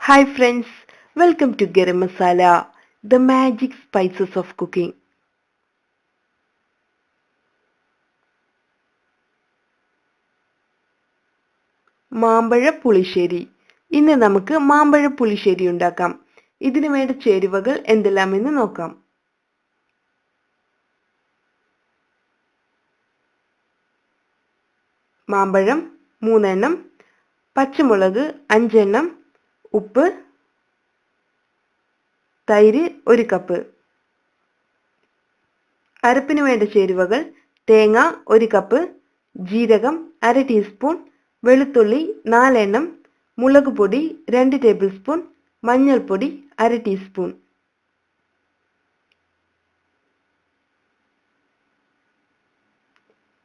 Hi friends, welcome to Garam Masala, the magic spices of cooking. മാമ്പഴ പുളിശ്ശേരി. ഇന്ന് നമുക്ക് മാമ്പഴ പുളിശ്ശേരി ഉണ്ടാക്കാം. ഇതിനു വേണ്ട ചേരുവകൾ എന്തെല്ലാമെന്ന് നോക്കാം. മാമ്പഴം 3 എണ്ണം, പച്ചമുളക് 5 എണ്ണം, ഉപ്പ്, തൈര് 1 കപ്പ്. അരപ്പിന് വേണ്ട ചേരുവകൾ തേങ്ങ 1 കപ്പ്, ജീരകം 1/2 ടീസ്പൂൺ, വെളുത്തുള്ളി 4 എണ്ണം, മുളക് പൊടി 2 ടേബിൾ സ്പൂൺ, മഞ്ഞൾപ്പൊടി 1/2 ടീസ്പൂൺ.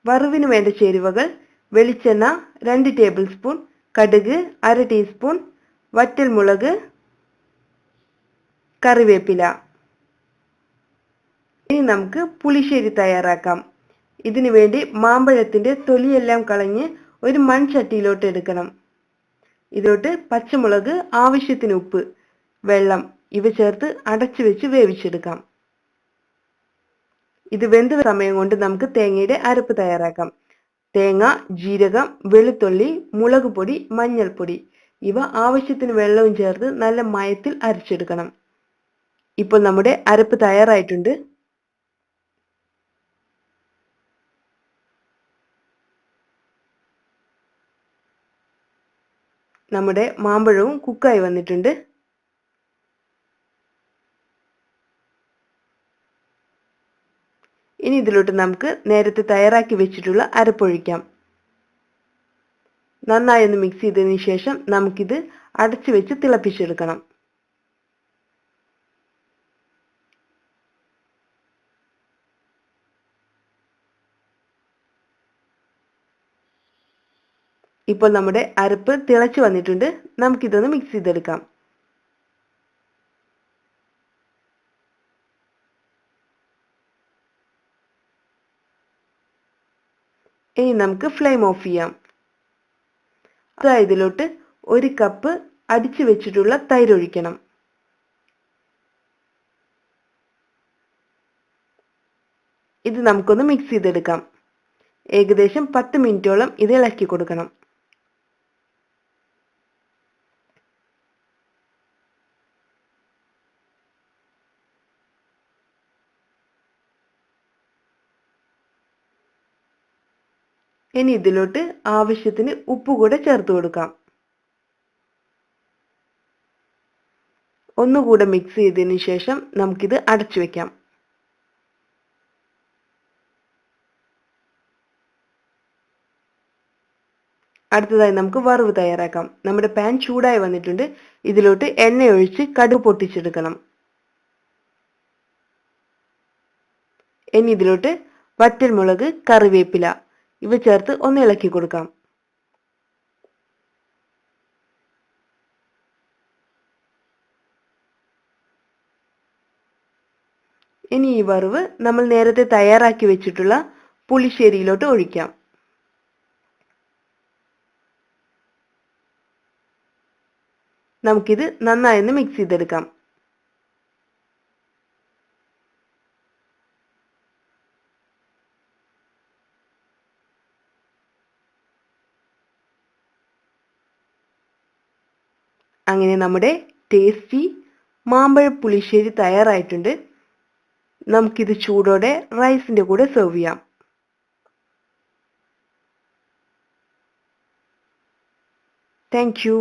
വറവിന് വേണ്ട ചേരുവകൾ വെളിച്ചെണ്ണ 2 ടേബിൾ സ്പൂൺ, കടുക് 1/2 ടീസ്പൂൺ, വറ്റൽമുളക്, കറിവേപ്പില. ഇനി നമുക്ക് പുളിശ്ശേരി തയ്യാറാക്കാം. ഇതിനു വേണ്ടി മാമ്പഴത്തിന്റെ തൊലിയെല്ലാം കളഞ്ഞ് ഒരു മൺചട്ടിയിലോട്ട് എടുക്കണം. ഇതിലോട്ട് പച്ചമുളക്, ആവശ്യത്തിന് ഉപ്പ്, വെള്ളം ഇവ ചേർത്ത് അടച്ചു വെച്ച് വേവിച്ചെടുക്കാം. ഇത് വെന്ത സമയം കൊണ്ട് നമുക്ക് തേങ്ങയുടെ അരപ്പ് തയ്യാറാക്കാം. തേങ്ങ, ജീരകം, വെളുത്തുള്ളി, മുളക് പൊടി, മഞ്ഞൾപ്പൊടി ഇവ ആവശ്യത്തിന് വെള്ളവും ചേർത്ത് നല്ല മയത്തിൽ അരച്ചെടുക്കണം. ഇപ്പോൾ നമ്മുടെ അരപ്പ് തയ്യാറായിട്ടുണ്ട്. നമ്മുടെ മാമ്പഴവും കുക്കായി വന്നിട്ടുണ്ട്. ഇനി ഇതിലോട്ട് നമുക്ക് നേരത്തെ തയ്യാറാക്കി വെച്ചിട്ടുള്ള അരപ്പൊഴിക്കാം. നന്നായി ഒന്ന് മിക്സ് ചെയ്തതിനു ശേഷം നമുക്കിത് അടച്ചു വെച്ച് തിളപ്പിച്ചെടുക്കണം. ഇപ്പോൾ നമ്മുടെ അരപ്പ് തിളച്ചു വന്നിട്ടുണ്ട്. നമുക്കിതൊന്ന് മിക്സ് ചെയ്തെടുക്കാം. ഇനി നമുക്ക് ഫ്ലെയിം ഓഫ് ചെയ്യാം. ഇതിലോട്ട് 1 കപ്പ് അടിച്ചു വെച്ചിട്ടുള്ള തൈര് ഒഴിക്കണം. ഇത് നമുക്കൊന്ന് മിക്സ് ചെയ്തെടുക്കാം. ഏകദേശം 10 മിനിറ്റോളം ഇത് ഇളക്കി കൊടുക്കണം. ഇനി ഇതിലോട്ട് ആവശ്യത്തിന് ഉപ്പ് കൂടെ ചേർത്ത് കൊടുക്കാം. ഒന്നുകൂടെ മിക്സ് ചെയ്തതിനു ശേഷം നമുക്കിത് അടച്ചു വെക്കാം. അടുത്തതായി നമുക്ക് വറവ് തയ്യാറാക്കാം. നമ്മുടെ പാൻ ചൂടായി വന്നിട്ടുണ്ട്. ഇതിലോട്ട് എണ്ണ ഒഴിച്ച് കടുക് പൊട്ടിച്ചെടുക്കണം. ഇനി ഇതിലോട്ട് വറ്റൽമുളക്, കറിവേപ്പില ഇവ ചേർത്ത് ഒന്ന് ഇളക്കി കൊടുക്കാം. ഇനി ഈ വറവ് നമ്മൾ നേരത്തെ തയ്യാറാക്കി വെച്ചിട്ടുള്ള പുളിശ്ശേരിയിലോട്ട് ഒഴിക്കാം. നമുക്കിത് നന്നായി ഒന്ന് മിക്സ് ചെയ്തെടുക്കാം. അങ്ങനെ നമ്മുടെ ടേസ്റ്റി മാമ്പഴ പുളിശ്ശേരി തയ്യാറായിട്ടുണ്ട്. നമുക്കിത് ചൂടോടെ റൈസിന്റെ കൂടെ സെർവ് ചെയ്യാം. Thank you.